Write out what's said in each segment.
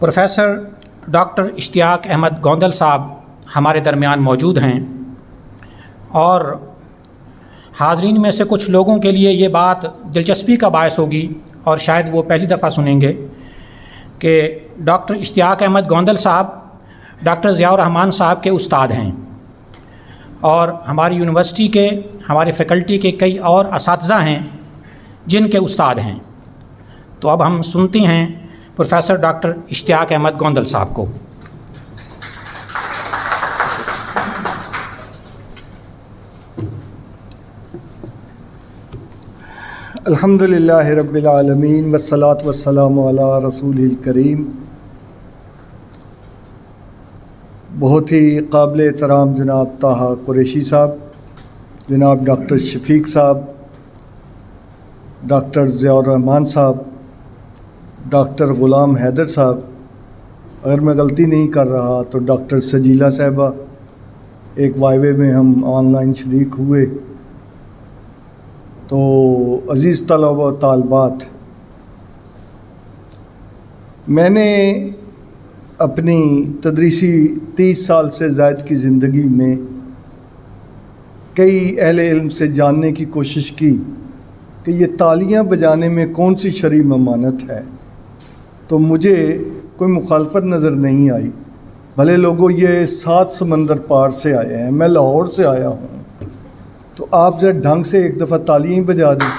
Professor doctor اشتیاق احمد گوندل صاحب ہمارے درمیان موجود ہیں، اور حاضرین میں سے کچھ لوگوں کے لیے یہ بات دلچسپی کا باعث ہوگی اور شاید وہ پہلی دفعہ سنیں گے کہ ڈاکٹر اشتیاق احمد گوندل صاحب ڈاکٹر ضیاء الرحمن صاحب کے استاد ہیں، اور ہماری یونیورسٹی کے ہمارے فیکلٹی کے کئی اور اساتذہ ہیں جن کے استاد ہیں۔ تو اب ہم سنتے ہیں پروفیسر ڈاکٹر اشتیاق احمد گوندل صاحب کو۔ الحمدللہ رب العالمین والصلاة والسلام علی رسول الکریم۔ بہت ہی قابل احترام جناب طاہا قریشی صاحب، جناب ڈاکٹر شفیق صاحب، ڈاکٹر ضیاء الرحمن صاحب، ڈاکٹر غلام حیدر صاحب، اگر میں غلطی نہیں کر رہا تو ڈاکٹر سجیلہ صاحبہ، ایک وائوے میں ہم آن لائن شریک ہوئے۔ تو عزیز طلبہ و طالبات، میں نے اپنی تدریسی 30 سال سے زائد کی زندگی میں کئی اہل علم سے جاننے کی کوشش کی کہ یہ تالیاں بجانے میں کون سی شرعی ممانعت ہے، تو مجھے کوئی مخالفت نظر نہیں آئی۔ بھلے لوگوں یہ 7 سمندر پار سے آئے ہیں، میں لاہور سے آیا ہوں، تو آپ ذرا ڈھنگ سے ایک دفعہ تالیاں ہی بجا دیں،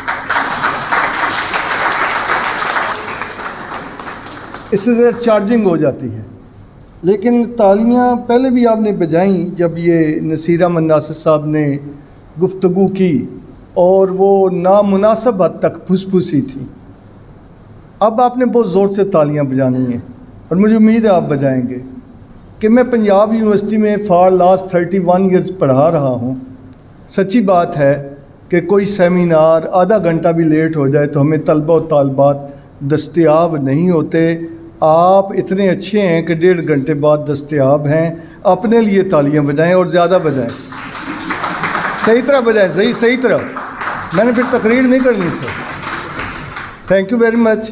اس سے ذرا چارجنگ ہو جاتی ہے۔ لیکن تالیاں پہلے بھی آپ نے بجائیں جب یہ نصیر احمد ناصر صاحب نے گفتگو کی، اور وہ نامناسب حد تک پھس پھسی تھی۔ اب آپ نے بہت زور سے تالیاں بجانی ہیں، اور مجھے امید ہے آپ بجائیں گے کہ میں پنجاب یونیورسٹی میں فار لاسٹ 31 ایئرز پڑھا رہا ہوں۔ سچی بات ہے کہ کوئی سیمینار آدھا گھنٹہ بھی لیٹ ہو جائے تو ہمیں طلبہ و طالبات دستیاب نہیں ہوتے۔ آپ اتنے اچھے ہیں کہ 1.5 گھنٹے بعد دستیاب ہیں۔ اپنے لیے تالیاں بجائیں اور زیادہ بجائیں، صحیح طرح بجائیں، صحیح طرح۔ میں نے پھر تقریر نہیں کرنی sir. Thank you very much.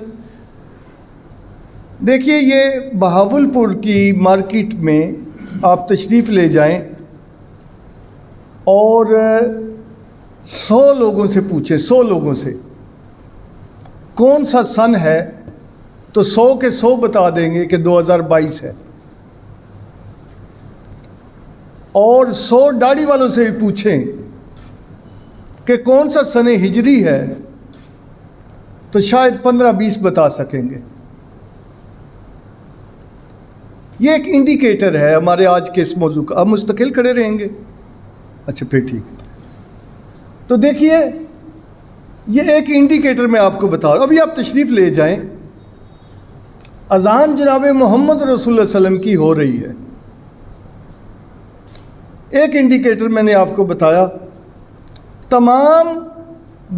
دیکھیے، یہ بہاولپور کی مارکیٹ میں آپ تشریف لے جائیں اور 100 لوگوں سے پوچھیں، 100 لوگوں سے کون سا سن ہے، تو 100 کے 100 بتا دیں گے کہ 2022 ہے۔ اور 100 داڑھی والوں سے بھی پوچھیں کہ کون سا سن ہجری ہے، تو شاید 15-20 بتا سکیں گے۔ یہ ایک انڈیکیٹر ہے ہمارے آج کے اس موضوع کا۔ آپ مستقل کھڑے رہیں گے؟ اچھا پھر ٹھیک ہے۔ تو دیکھیے، یہ ایک انڈیکیٹر میں آپ کو بتا رہا ہوں۔ ابھی آپ تشریف لے جائیں، اذان جناب محمد رسول اللہ صلی اللہ علیہ وسلم کی ہو رہی ہے۔ ایک انڈیکیٹر میں نے آپ کو بتایا، تمام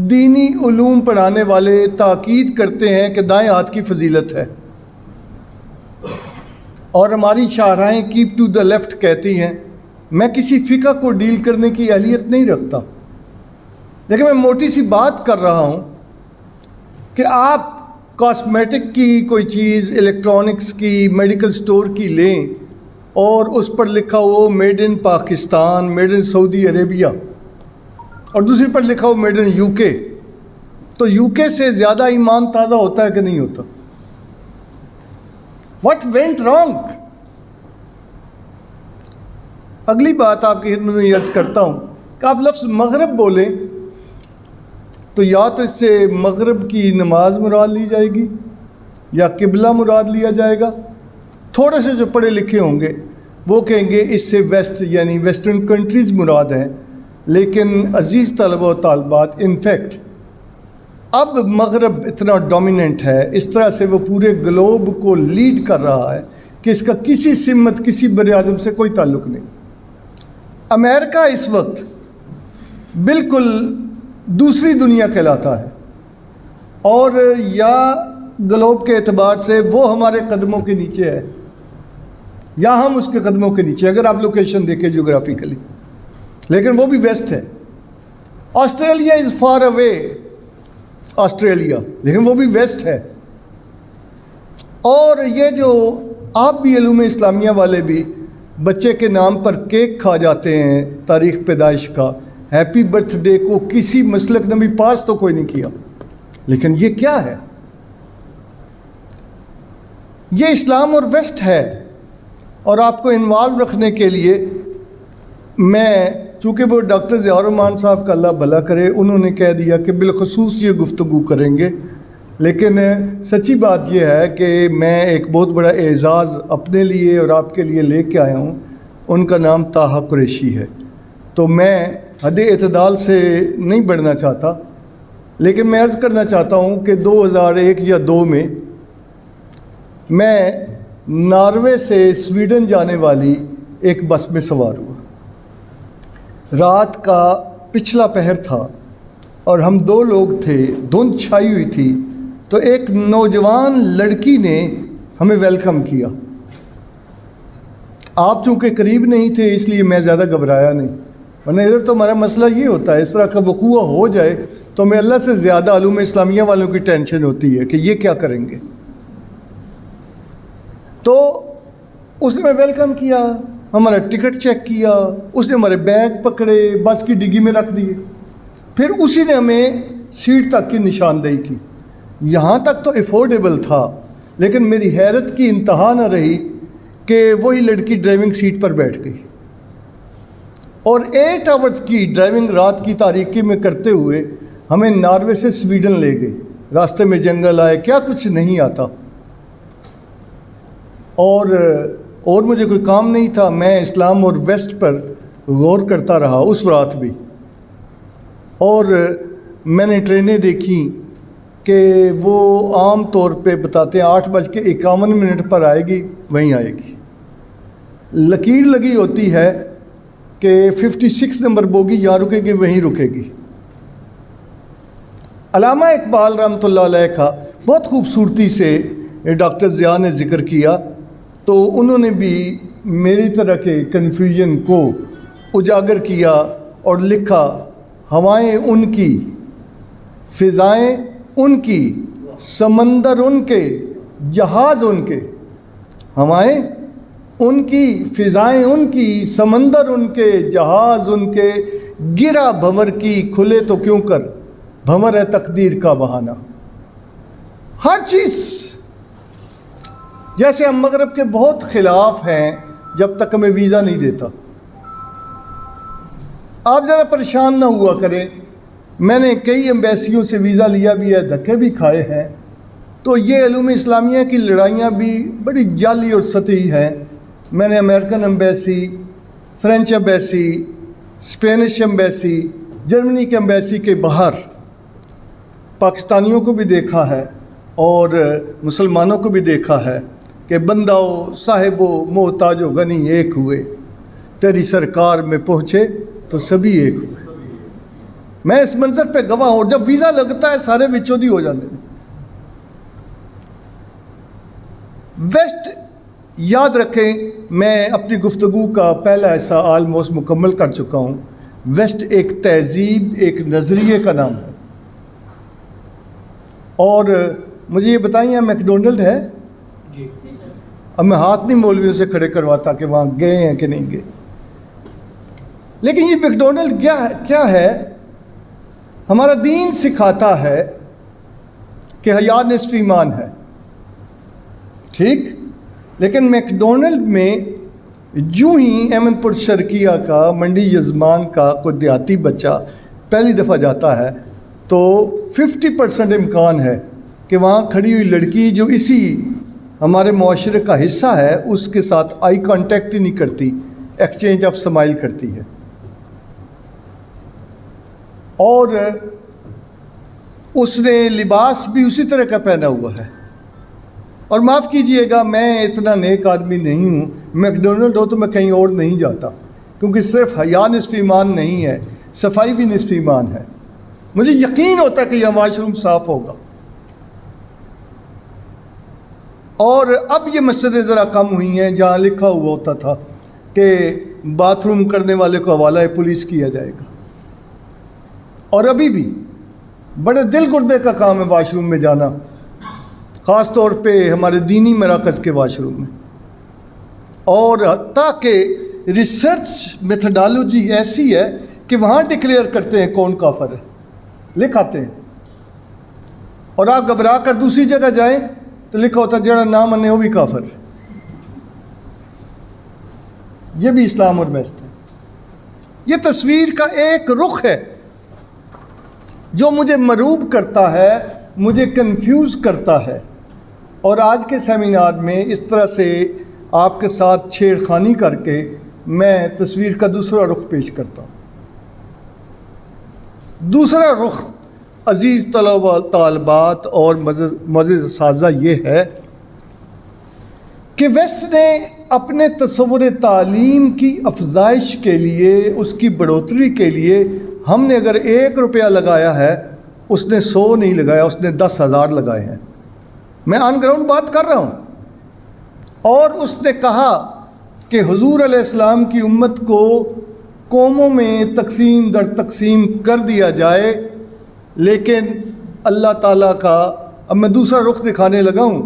دینی علوم پڑھانے والے تاکید کرتے ہیں کہ دائیں ہاتھ کی فضیلت ہے، اور ہماری شاہراہیں کیپ ٹو دا لیفٹ کہتی ہیں۔ میں کسی فقہ کو ڈیل کرنے کی اہلیت نہیں رکھتا، لیکن میں موٹی سی بات کر رہا ہوں کہ آپ کاسمیٹک کی کوئی چیز، الیکٹرانکس کی، میڈیکل سٹور کی لیں، اور اس پر لکھا ہو made in Pakistan, made in Saudi Arabia, اور دوسری پر لکھا ہو میڈ ان یو کے، تو یو کے سے زیادہ ایمان تازہ ہوتا ہے کہ نہیں ہوتا؟ What went wrong? اگلی بات آپ کی خدمت میں عرض کرتا ہوں کہ آپ لفظ مغرب بولیں تو یا تو اس سے مغرب کی نماز مراد لی جائے گی یا قبلہ مراد لیا جائے گا۔ تھوڑے سے جو پڑھے لکھے ہوں گے وہ کہیں گے اس سے ویسٹ یعنی ویسٹرن کنٹریز مراد ہیں۔ لیکن عزیز طلبہ و طالبات، انفیکٹ اب مغرب اتنا ڈومیننٹ ہے، اس طرح سے وہ پورے گلوب کو لیڈ کر رہا ہے کہ اس کا کسی سمت، کسی بر اعظم سے کوئی تعلق نہیں۔ امریکہ اس وقت بالکل دوسری دنیا کہلاتا ہے، اور یا گلوب کے اعتبار سے وہ ہمارے قدموں کے نیچے ہے یا ہم اس کے قدموں کے نیچے، اگر آپ لوکیشن دیکھیں جیوگرافیکلی، لیکن وہ بھی ویسٹ ہے۔ Australia is far away, Australia, لیکن وہ بھی ویسٹ ہے۔ اور یہ جو آپ بھی علوم اسلامیہ والے بھی بچے کے نام پر کیک کھا جاتے ہیں تاریخ پیدائش کا، ہیپی برتھ ڈے کو کسی مسلک نے بھی پاس تو کوئی نہیں کیا، لیکن یہ کیا ہے؟ یہ اسلام اور ویسٹ ہے. اور آپ کو انوالو رکھنے کے لیے میں، چونکہ وہ ڈاکٹر ضیاء الرحمان صاحب کا اللہ بھلا کرے، انہوں نے کہہ دیا کہ بالخصوص یہ گفتگو کریں گے، لیکن سچی بات یہ ہے کہ میں ایک بہت بڑا اعزاز اپنے لیے اور آپ کے لیے لے کے آیا ہوں. ان کا نام طاہا قریشی ہے. تو میں حد اعتدال سے نہیں بڑھنا چاہتا، لیکن میں عرض کرنا چاہتا ہوں کہ 2001 یا 2 میں ناروے سے سویڈن جانے والی ایک بس میں سوار ہوا. رات کا پچھلا پہر تھا اور ہم 2 لوگ تھے، دھند چھائی ہوئی تھی. تو ایک نوجوان لڑکی نے ہمیں ویلکم کیا. آپ چونکہ قریب نہیں تھے اس لیے میں زیادہ گھبرایا نہیں، ورنہ ادھر تو ہمارا مسئلہ یہ ہوتا ہے، اس طرح کا وقوع ہو جائے تو ہمیں اللہ سے زیادہ علوم اسلامیہ والوں کی ٹینشن ہوتی ہے کہ یہ کیا کریں گے. تو اس نے ہمیں ویلکم کیا، ہمارا ٹکٹ چیک کیا، اس نے ہمارے بیگ پکڑے، بس کی ڈگی میں رکھ دیے، پھر اسی نے ہمیں سیٹ تک کی نشاندہی کی. یہاں تک تو افورڈیبل تھا، لیکن میری حیرت کی انتہا نہ رہی کہ وہی لڑکی ڈرائیونگ سیٹ پر بیٹھ گئی اور 8 آورز کی ڈرائیونگ رات کی تاریکی میں کرتے ہوئے ہمیں ناروے سے سویڈن لے گئے. راستے میں جنگل آئے، کیا کچھ نہیں آتا، اور مجھے کوئی کام نہیں تھا. میں اسلام اور ویسٹ پر غور کرتا رہا اس رات بھی، اور میں نے ٹرینیں دیکھیں کہ وہ عام طور پہ بتاتے ہیں 8:51 پر آئے گی، وہیں آئے گی. لکیر لگی ہوتی ہے کہ 56 نمبر بوگی یہاں رکے گی، وہیں رکے گی. علامہ اقبال رحمۃ اللہ علیہ کا بہت خوبصورتی سے ڈاکٹر ضیاء نے ذکر کیا، تو انہوں نے بھی میری طرح کے کنفیوژن کو اجاگر کیا اور لکھا، ہوائیں ان کی، فضائیں ان کی، سمندر ان کے، جہاز ان کے. ہوائیں ان کی، فضائیں ان کی، سمندر ان کے، جہاز ان کے، گرا بھنور کی، کھلے تو کیوں کر، بھنور ہے تقدیر کا بہانہ. ہر چیز. جیسے ہم مغرب کے بہت خلاف ہیں جب تک ہمیں ویزا نہیں دیتا. آپ ذرا پریشان نہ ہوا کریں، میں نے کئی ایمبیسیوں سے ویزا لیا بھی ہے، دھکے بھی کھائے ہیں. تو یہ علوم اسلامیہ کی لڑائیاں بھی بڑی جعلی اور سطحی ہیں. میں نے American embassy, French embassy, Spanish embassy, Germany کے ایمبیسی کے باہر پاکستانیوں کو بھی دیکھا ہے اور مسلمانوں کو بھی دیکھا ہے کہ بندہ و صاحب و محتاج و غنی ایک ہوئے، تیری سرکار میں پہنچے تو سبھی ایک ہوئے. میں اس منظر پہ گواہ ہوں. جب ویزا لگتا ہے سارے وچودی ہو جاتے ہیں. ویسٹ یاد رکھیں، میں اپنی گفتگو کا پہلا حصہ آلموسٹ مکمل کر چکا ہوں. ویسٹ ایک تہذیب، ایک نظریے کا نام ہے. اور مجھے یہ بتائیے میکڈونلڈ ہے؟ جی. اب میں ہاتھ نہیں مولویوں سے کھڑے کرواتا کہ وہاں گئے ہیں کہ نہیں گئے، لیکن یہ میکڈونلڈ کیا ہے؟ ہمارا دین سکھاتا ہے کہ حیا نصف ایمان ہے، ٹھیک؟ لیکن میکڈونلڈ میں جو ہی احمد پور شرقیہ کا، منڈی یزمان کا کوئی دیہاتی بچہ پہلی دفعہ جاتا ہے تو 50% امکان ہے کہ وہاں کھڑی ہوئی لڑکی جو اسی ہمارے معاشرے کا حصہ ہے اس کے ساتھ آئی کانٹیکٹ ہی نہیں کرتی، ایکسچینج آف سمائل کرتی ہے. اور اس نے لباس بھی اسی طرح کا پہنا ہوا ہے. اور معاف کیجئے گا، میں اتنا نیک آدمی نہیں ہوں، میکڈونلڈ ہو تو میں کہیں اور نہیں جاتا، کیونکہ صرف حیا نصف ایمان نہیں ہے، صفائی بھی نصف ایمان ہے. مجھے یقین ہوتا ہے کہ یہ واش روم صاف ہوگا. اور اب یہ مسجدیں ذرا کم ہوئی ہیں جہاں لکھا ہوا ہوتا تھا کہ باتھ روم کرنے والے کو حوالہ پولیس کیا جائے گا. اور ابھی بھی بڑے دل گردے کا کام ہے واش روم میں جانا. خاص طور پہ ہمارے دینی مراکز کے واش روم میں، اور حتیٰ کہ ریسرچ میتھڈالوجی ایسی ہے کہ وہاں ڈکلیئر کرتے ہیں کون کافر ہے، لکھ آتے ہیں، اور آپ گھبرا کر دوسری جگہ جائیں تو لکھا ہوتا ہے جڑا نام منے وہ بھی کافر ہے۔ یہ بھی اسلام اور ویسٹ ہے۔ یہ تصویر کا ایک رخ ہے جو مجھے مرعوب کرتا ہے، مجھے کنفیوز کرتا ہے، اور آج کے سیمینار میں اس طرح سے آپ کے ساتھ چھیڑ خانی کر کے میں تصویر کا دوسرا رخ پیش کرتا ہوں۔ دوسرا رخ عزیز طلباء طالبات اور معزز اساتذہ یہ ہے کہ ویسٹ نے اپنے تصور تعلیم کی افزائش کے لیے، اس کی بڑھوتری کے لیے، ہم نے اگر 1 روپیہ لگایا ہے اس نے 100 نہیں لگایا، اس نے 10,000 لگائے ہیں۔ میں آن گراؤنڈ بات کر رہا ہوں۔ اور اس نے کہا کہ حضور علیہ السلام کی امت کو قوموں میں تقسیم در تقسیم کر دیا جائے، لیکن اللہ تعالیٰ کا، اب میں دوسرا رخ دکھانے لگا ہوں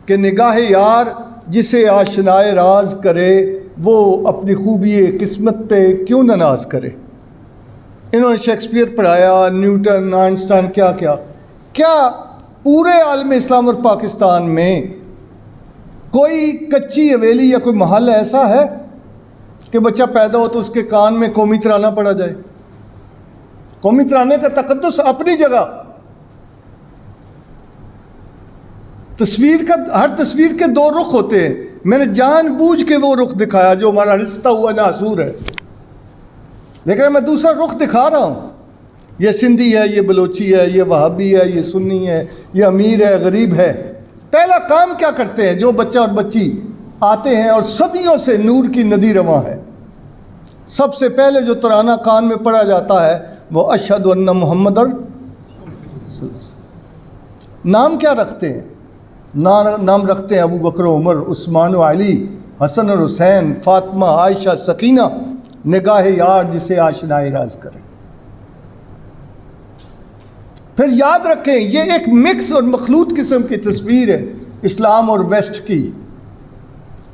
کہ نگاہ یار جسے آشنائے راز کرے وہ اپنی خوبی قسمت پہ کیوں نہ ناز کرے۔ انہوں نے شیکسپیئر پڑھایا، نیوٹن، آئنسٹائن، کیا پورے عالم اسلام اور پاکستان میں کوئی کچی حویلی یا کوئی محل ایسا ہے کہ بچہ پیدا ہو تو اس کے کان میں قومی ترانہ پڑھا جائے؟ قومی ترانے کا تقدس اپنی جگہ، ہر تصویر کے 2 رخ ہوتے ہیں۔ میں نے جان بوجھ کے وہ رخ دکھایا جو ہمارا رشتہ ہوا ناصور ہے، لیکن میں دوسرا رخ دکھا رہا ہوں۔ یہ سندھی ہے، یہ بلوچی ہے، یہ وہابی ہے، یہ سنی ہے، یہ امیر ہے، غریب ہے۔ پہلا کام کیا کرتے ہیں جو بچہ اور بچی آتے ہیں اور صدیوں سے نور کی ندی رواں ہے، سب سے پہلے جو ترانہ کان میں پڑھا جاتا ہے وہ اشہد ان محمد۔ نام کیا رکھتے ہیں؟ نام رکھتے ہیں ابو بکر و عمر، عثمان و علی، حسن اور حسین، فاطمہ، عائشہ، سکینہ، نگاہ یار جسے آشنائے راز کرے۔ پھر یاد رکھیں یہ ایک مکس اور مخلوط قسم کی تصویر ہے اسلام اور ویسٹ کی،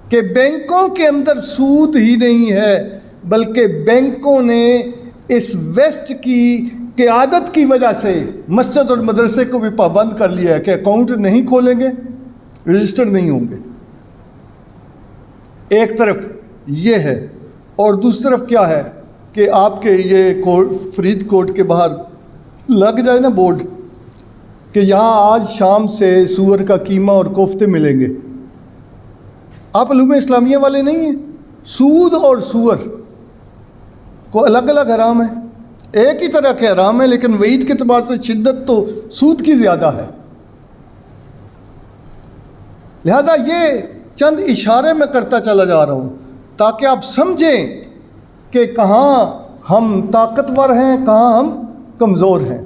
کہ بینکوں کے اندر سود ہی نہیں ہے بلکہ بینکوں نے اس ویسٹ کی قیادت کی وجہ سے مسجد اور مدرسے کو بھی پابند کر لیا ہے کہ اکاؤنٹ نہیں کھولیں گے، رجسٹر نہیں ہوں گے۔ ایک طرف یہ ہے، اور دوسری طرف کیا ہے کہ آپ کے یہ فرید کوٹ کے باہر لگ جائے نا بورڈ کہ یہاں آج شام سے سور کا قیمہ اور کوفتے ملیں گے۔ آپ علوم اسلامیہ والے نہیں ہیں؟ سود اور سور کو الگ الگ حرام ہے، ایک ہی طرح کے حرام ہے، لیکن وعید کے اعتبار سے شدت تو سود کی زیادہ ہے۔ لہذا یہ چند اشارے میں کرتا چلا جا رہا ہوں تاکہ آپ سمجھیں کہ کہاں ہم طاقتور ہیں، کہاں ہم کمزور ہیں۔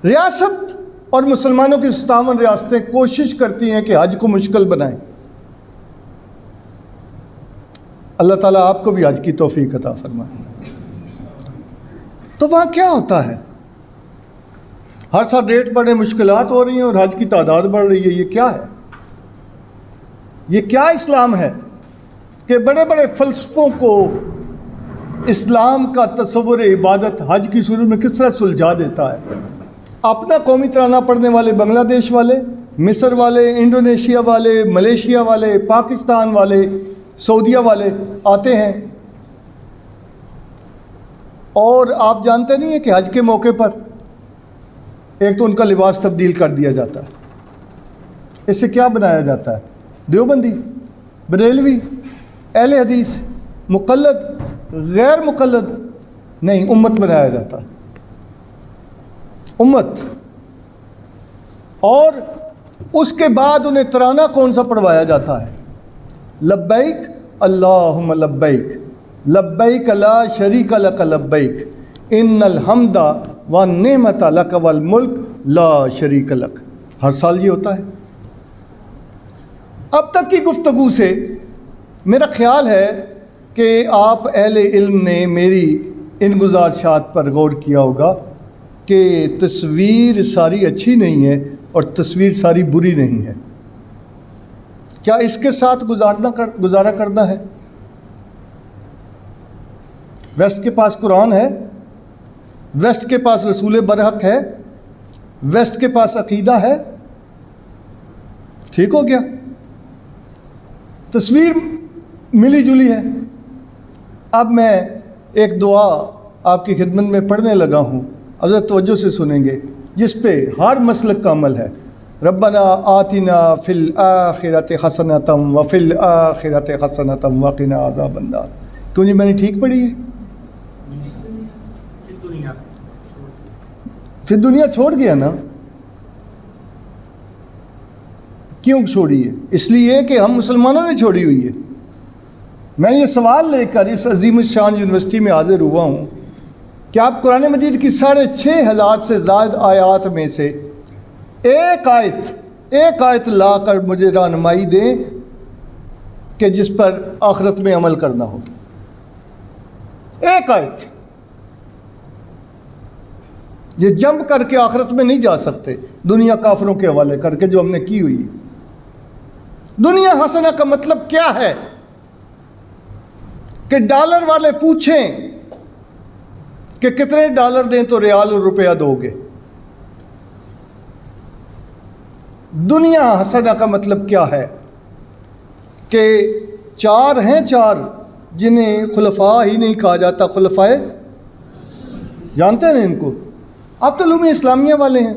ریاست اور مسلمانوں کی 57 ریاستیں کوشش کرتی ہیں کہ حج کو مشکل بنائیں۔ اللہ تعالیٰ آپ کو بھی حج کی توفیق عطا فرمائے۔ تو وہاں کیا ہوتا ہے؟ ہر سال ریٹ بڑھے، مشکلات ہو رہی ہیں اور حج کی تعداد بڑھ رہی ہے۔ یہ کیا ہے؟ یہ کیا اسلام ہے کہ بڑے بڑے فلسفوں کو اسلام کا تصور عبادت حج کی صورت میں کس طرح سلجھا دیتا ہے؟ اپنا قومی ترانہ پڑھنے والے بنگلہ دیش والے، مصر والے، انڈونیشیا والے، ملیشیا والے، پاکستان والے، سعودیہ والے آتے ہیں، اور آپ جانتے نہیں ہیں کہ حج کے موقع پر ایک تو ان کا لباس تبدیل کر دیا جاتا ہے۔ اس سے کیا بنایا جاتا ہے؟ دیوبندی، بریلوی، اہل حدیث، مقلد، غیر مقلد نہیں، امت بنایا جاتا ہے، امت۔ اور اس کے بعد انہیں ترانہ کون سا پڑھوایا جاتا ہے؟ لبیک اللہم لبیک، لبیک لا شریک لک لبیک، ان الحمد والنعمت لک والملک لا شریک لک۔ ہر سال یہ ہوتا ہے۔ اب تک کی گفتگو سے میرا خیال ہے کہ آپ اہل علم نے میری ان گزارشات پر غور کیا ہوگا کہ تصویر ساری اچھی نہیں ہے اور تصویر ساری بری نہیں ہے. کیا اس کے ساتھ گزارا کرنا ہے؟ ویسٹ کے پاس قرآن ہے، ویسٹ کے پاس رسول برحق ہے، ویسٹ کے پاس عقیدہ ہے، ٹھیک ہو گیا. تصویر ملی جلی ہے. اب میں ایک دعا آپ کی خدمت میں پڑھنے لگا ہوں، حضرت توجہ سے سنیں گے، جس پہ ہر مسلک کا عمل ہے. ربنا آتنا فی الآخرۃ حسنۃ وفی الآخرۃ حسنۃ وقنا عذاب النار. کیوں جی میں نے ٹھیک پڑھی ہے؟ پھر دنیا چھوڑ گیا نا. کیوں چھوڑی ہے؟ اس لیے کہ ہم مسلمانوں نے چھوڑی ہوئی ہے. میں یہ سوال لے کر اس عظیم الشان یونیورسٹی میں حاضر ہوا ہوں کہ آپ قرآن مجید کی 6,500 سے زائد آیات میں سے ایک آیت لا کر مجھے رہنمائی دیں کہ جس پر آخرت میں عمل کرنا ہوگا. ایک آیت. یہ جمپ کر کے آخرت میں نہیں جا سکتے دنیا کافروں کے حوالے کر کے جو ہم نے کی ہوئی ہے. دنیا حسنہ کا مطلب کیا ہے؟ کہ ڈالر والے پوچھیں کہ کتنے ڈالر دیں تو ریال اور روپیہ دو گے. دنیا حسنہ کا مطلب کیا ہے؟ کہ چار جنہیں خلفاء ہی نہیں کہا جاتا. خلفاء جانتے ہیں ان کو؟ آپ تو علوم اسلامیہ والے ہیں،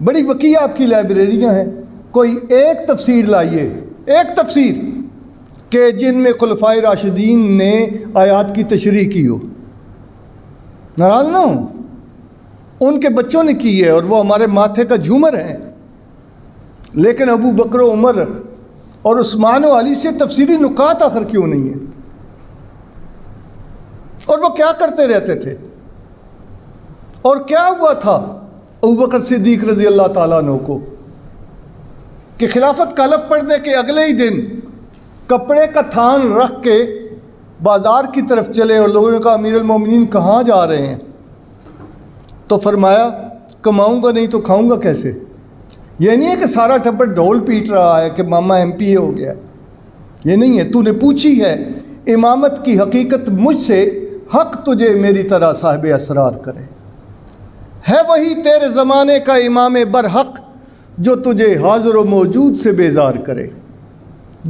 بڑی وکیع آپ کی لائبریریاں ہیں. کوئی ایک تفسیر لائیے، ایک تفسیر کہ جن میں خلفائے راشدین نے آیات کی تشریح کی ہو. ناراض نہ ہوں، ان کے بچوں نے کی ہے اور وہ ہمارے ماتھے کا جھومر ہیں. لیکن ابو بکر و عمر اور عثمان و علی سے تفسیری نکات آخر کیوں نہیں ہیں؟ اور وہ کیا کرتے رہتے تھے؟ اور کیا ہوا تھا ابو بکر صدیق رضی اللہ تعالیٰ عنہ کو کہ خلافت کا لفظ پڑھنے کے اگلے ہی دن کپڑے کا تھان رکھ کے بازار کی طرف چلے اور لوگوں نے کہا امیر المومنین کہاں جا رہے ہیں؟ تو فرمایا کماؤں گا نہیں تو کھاؤں گا کیسے. یہ نہیں ہے کہ سارا ٹبر ڈھول پیٹ رہا ہے کہ ماما ایم پی اے ہو گیا. یہ نہیں ہے. تو نے پوچھی ہے امامت کی حقیقت مجھ سے، حق تجھے میری طرح صاحب اسرار کرے. ہے وہی تیرے زمانے کا امام برحق جو تجھے حاضر و موجود سے بیزار کرے.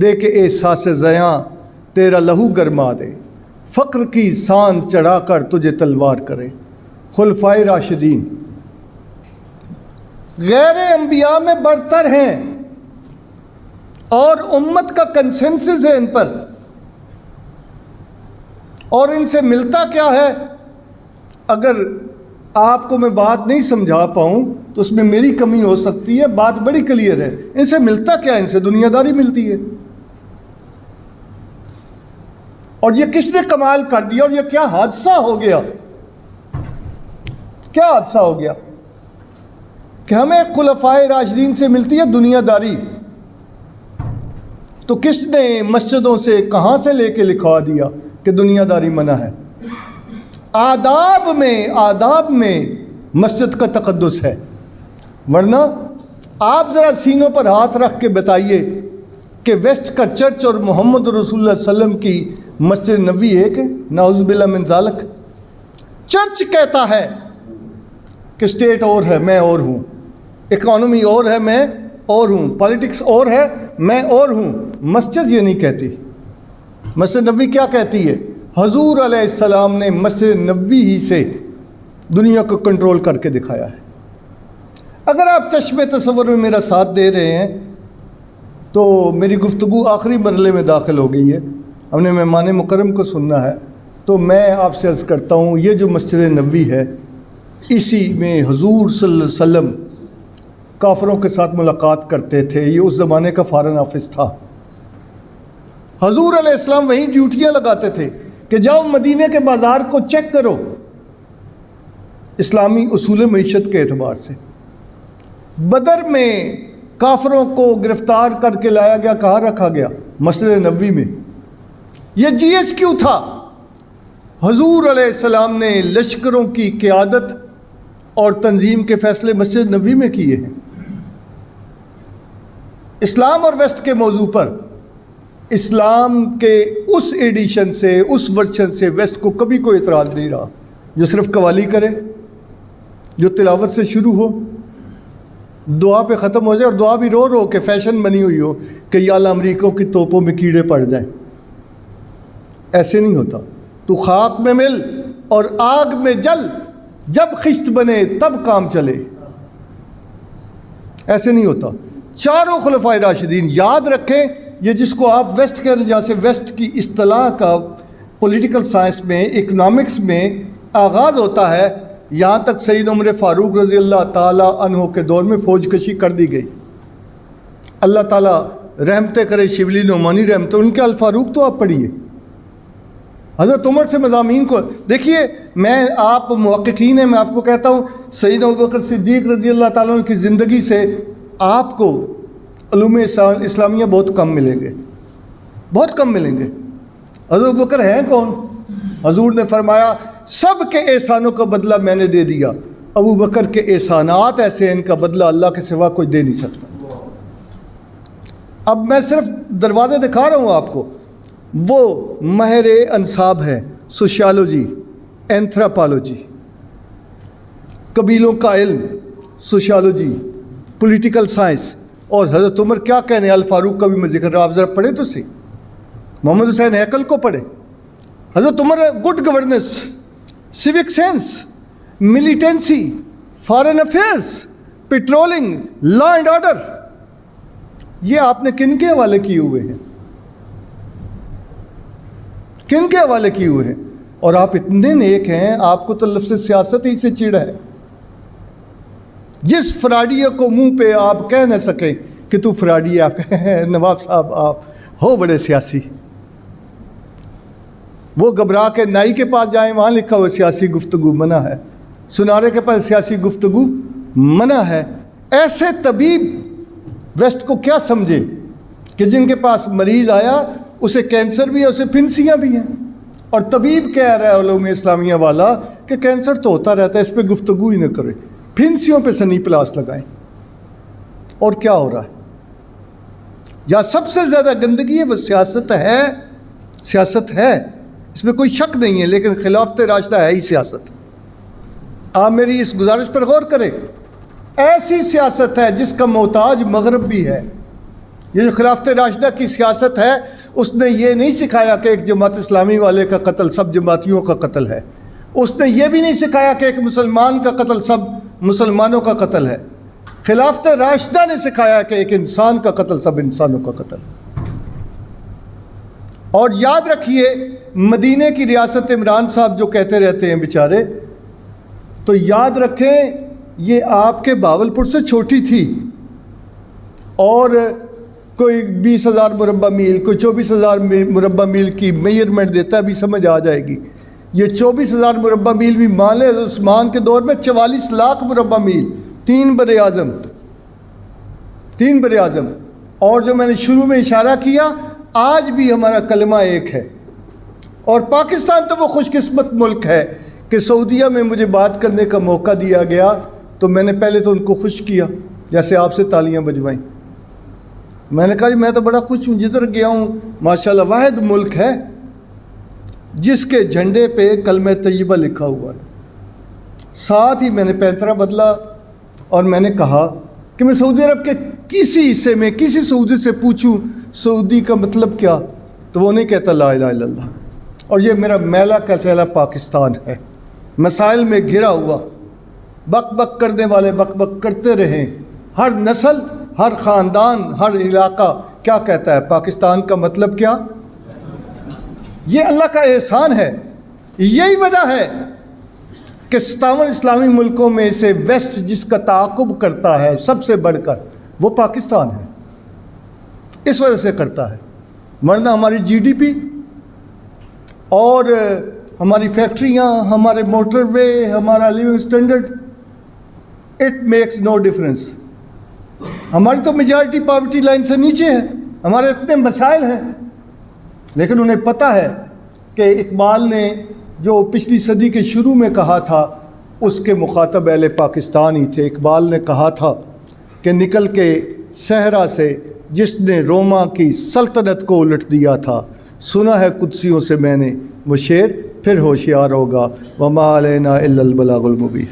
دے کے احساس زیاں تیرا لہو گرما دے، فقر کی سان چڑھا کر تجھے تلوار کرے. خلفائے راشدین غیر انبیاء میں برتر ہیں اور امت کا کنسنسس ہے ان پر. اور ان سے ملتا کیا ہے؟ اگر آپ کو میں بات نہیں سمجھا پاؤں تو اس میں میری کمی ہو سکتی ہے. بات بڑی کلیئر ہے. ان سے ملتا کیا؟ ان سے دنیا داری ملتی ہے. اور یہ کس نے کمال کر دیا اور یہ کیا حادثہ ہو گیا؟ کیا حادثہ ہو گیا کہ ہمیں خلفائے راشدین سے ملتی ہے دنیا داری. تو کس نے مسجدوں سے کہاں سے لے کے لکھوا دیا کہ دنیا داری منع ہے؟ آداب میں مسجد کا تقدس ہے. ورنہ آپ ذرا سینوں پر ہاتھ رکھ کے بتائیے کہ ویسٹ کا چرچ اور محمد رسول اللہ علیہ وسلم کی مسجد نبوی ایک ہے؟ نعوذ باللہ من ذالک. چرچ کہتا ہے کہ اسٹیٹ اور ہے میں اور ہوں، اکانومی اور ہے میں اور ہوں، پالیٹکس اور ہے میں اور ہوں. مسجد یہ نہیں کہتی. مسجد نبوی کیا کہتی ہے؟ حضور علیہ السلام نے مسجد نبوی ہی سے دنیا کو کنٹرول کر کے دکھایا ہے. اگر آپ چشم تصور میں میرا ساتھ دے رہے ہیں تو میری گفتگو آخری مرحلے میں داخل ہو گئی ہے. ہم نے مہمان مکرم کو سننا ہے. تو میں آپ سے عرض کرتا ہوں یہ جو مسجد نبوی ہے اسی میں حضور صلی اللہ علیہ وسلم کافروں کے ساتھ ملاقات کرتے تھے. یہ اس زمانے کا فارن آفس تھا. حضور علیہ السلام وہیں ڈیوٹیاں لگاتے تھے کہ جاؤ مدینے کے بازار کو چیک کرو اسلامی اصول معیشت کے اعتبار سے. بدر میں کافروں کو گرفتار کر کے لایا گیا، کہاں رکھا گیا؟ مسجد نبوی میں. یہ جی ایچ کیو تھا. حضور علیہ السلام نے لشکروں کی قیادت اور تنظیم کے فیصلے مسجد نبوی میں کیے ہیں۔ اسلام اور ویسٹ کے موضوع پر اسلام کے اس ایڈیشن سے، اس ورشن سے ویسٹ کو کبھی کوئی اعتراض نہیں رہا، جو صرف قوالی کرے، جو تلاوت سے شروع ہو، دعا پہ ختم ہو جائے، اور دعا بھی رو رو کے فیشن بنی ہوئی ہو کہ یا اللہ امریکوں کی توپوں میں کیڑے پڑ جائیں۔ ایسے نہیں ہوتا۔ تو خاک میں مل اور آگ میں جل، جب خشت بنے تب کام چلے، ایسے نہیں ہوتا۔ چاروں خلفائے راشدین یاد رکھیں، یہ جس کو آپ ویسٹ کہہ رہے ہیں، جہاں سے ویسٹ کی اصطلاح کا پولیٹیکل سائنس میں، اکنامکس میں آغاز ہوتا ہے، یہاں تک سید عمر فاروق رضی اللہ تعالیٰ عنہ کے دور میں فوج کشی کر دی گئی۔ اللہ تعالیٰ رحمتیں کرے شبلی نعمانی رحمتیں، ان کے الفاروق تو آپ پڑھیے، حضرت عمر سے مضامین کو دیکھیے۔ میں آپ محققین ہیں، میں آپ کو کہتا ہوں سید ابوبکر صدیق رضی اللہ تعالیٰ عنہ کی زندگی سے آپ کو علوم اسلامیہ بہت کم ملیں گے، بہت کم ملیں گے۔ حضرت ابوبکر ہیں کون؟ حضور نے فرمایا سب کے احسانوں کا بدلہ میں نے دے دیا، ابوبکر کے احسانات ایسے ہیں ان کا بدلہ اللہ کے سوا کوئی دے نہیں سکتا۔ اب میں صرف دروازے دکھا رہا ہوں آپ کو۔ وہ ماہر انصاب ہے، سوشیالوجی، اینتھراپالوجی، قبیلوں کا علم، سوشیالوجی، پولیٹیکل سائنس، اور حضرت عمر کیا کہنے، الفاروق کا بھی میں ذکر رہا، آپ ذرا پڑھیں تو سی، محمد حسین ہیکل کو پڑھے۔ حضرت Umar good governance, civic sense, militancy, foreign affairs, patrolling, law and order, یہ آپ نے کن کے حوالے کیے ہوئے ہیں؟ کن کے حوالے کیے ہوئے ہیں؟ اور آپ اتنے نیک ہیں، آپ کو تو لفظ سیاست ہی سے چڑ ہے۔ جس فراڈیے کو منہ پہ آپ کہہ نہ سکیں کہ تو فراڈی، آپ نواب صاحب آپ ہو بڑے سیاسی، وہ گھبرا کے نائی کے پاس جائیں، وہاں لکھا ہوا سیاسی گفتگو منع ہے، سنارے کے پاس سیاسی گفتگو منع ہے۔ ایسے طبیب ویسٹ کو کیا سمجھے کہ جن کے پاس مریض آیا اسے کینسر بھی ہے، اسے پھنسیاں بھی ہیں، اور طبیب کہہ رہا ہے علوم اسلامیہ والا کہ کینسر تو ہوتا رہتا ہے، اس پہ گفتگو ہی نہ کرے، پھنسیوں پہ سنی پلاس لگائیں۔ اور کیا ہو رہا ہے؟ یا سب سے زیادہ گندگی ہے وہ سیاست ہے، سیاست ہے، اس میں کوئی شک نہیں ہے، لیکن خلافت راشدہ ہے ہی سیاست۔ آپ میری اس گزارش پر غور کریں، ایسی سیاست ہے جس کا محتاج مغرب بھی ہے۔ یہ جو خلافت راشدہ کی سیاست ہے، اس نے یہ نہیں سکھایا کہ ایک جماعت اسلامی والے کا قتل سب جماعتیوں کا قتل ہے، اس نے یہ بھی نہیں سکھایا کہ ایک مسلمان کا قتل سب مسلمانوں کا قتل ہے۔ خلافت راشدہ نے سکھایا کہ ایک انسان کا قتل سب انسانوں کا قتل۔ اور یاد رکھیے، مدینے کی ریاست عمران صاحب جو کہتے رہتے ہیں بیچارے، تو یاد رکھیں یہ آپ کے باولپور سے چھوٹی تھی، اور کوئی 20,000 مربع میل، کوئی 24,000 مربع میل کی میئرمنٹ دیتا ہے، بھی سمجھ آ جائے گی۔ یہ 24,000 مربع میل بھی مان لیں، عثمان کے دور میں 44 لاکھ مربع میل، 3 بر اعظم، 3 بر اعظم۔ اور جو میں نے شروع میں اشارہ کیا، آج بھی ہمارا کلمہ ایک ہے۔ اور پاکستان تو وہ خوش قسمت ملک ہے کہ سعودیہ میں مجھے بات کرنے کا موقع دیا گیا، تو میں نے پہلے تو ان کو خوش کیا، جیسے آپ سے تالیاں بجوائیں۔ میں نے کہا جی میں تو بڑا خوش ہوں، جدھر گیا ہوں ماشاءاللہ واحد ملک ہے جس کے جھنڈے پہ کلمہ طیبہ لکھا ہوا ہے۔ ساتھ ہی میں نے پینترا بدلا اور میں نے کہا کہ میں سعودی عرب کے کسی حصے میں کسی سعودی سے پوچھوں سعودی کا مطلب کیا، تو وہ نہیں کہتا لا الہ الا اللہ۔ اور یہ میرا میلا کا چہلا پاکستان ہے، مسائل میں گھرا ہوا، بک بک کرنے والے بک بک کرتے رہیں، ہر نسل، ہر خاندان، ہر علاقہ کیا کہتا ہے پاکستان کا مطلب کیا؟ یہ اللہ کا احسان ہے۔ یہی وجہ ہے کہ 57 اسلامی ملکوں میں سے ویسٹ جس کا تعاقب کرتا ہے سب سے بڑھ کر وہ پاکستان ہے، اس وجہ سے کرتا ہے، ورنہ ہماری جی ڈی پی اور ہماری فیکٹریاں، ہمارے موٹر وے، ہمارا living standard, it makes no difference. ہماری تو میجارٹی پاورٹی لائن سے نیچے ہے، ہمارے اتنے مسائل ہیں، لیکن انہیں پتہ ہے کہ اقبال نے جو پچھلی صدی کے شروع میں کہا تھا اس کے مخاطب اہل پاکستان ہی تھے۔ اقبال نے کہا تھا کہ نکل کے صحرا سے جس نے روما کی سلطنت کو الٹ دیا تھا، سنا ہے قدسیوں سے میں نے وہ شعر، پھر ہوشیار ہوگا وما علینا الا البلاغ المبین۔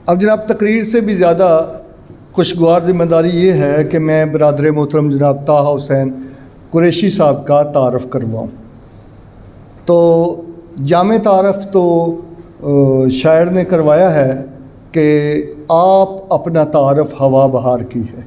اب جناب تقریر سے بھی زیادہ خوشگوار ذمہ داری یہ ہے کہ میں برادر محترم جناب طاہا حسین قریشی صاحب کا تعارف کرواؤں۔ تو جامع تعارف تو شاعر نے کروایا ہے کہ آپ اپنا تعارف ہوا بہار کی ہے،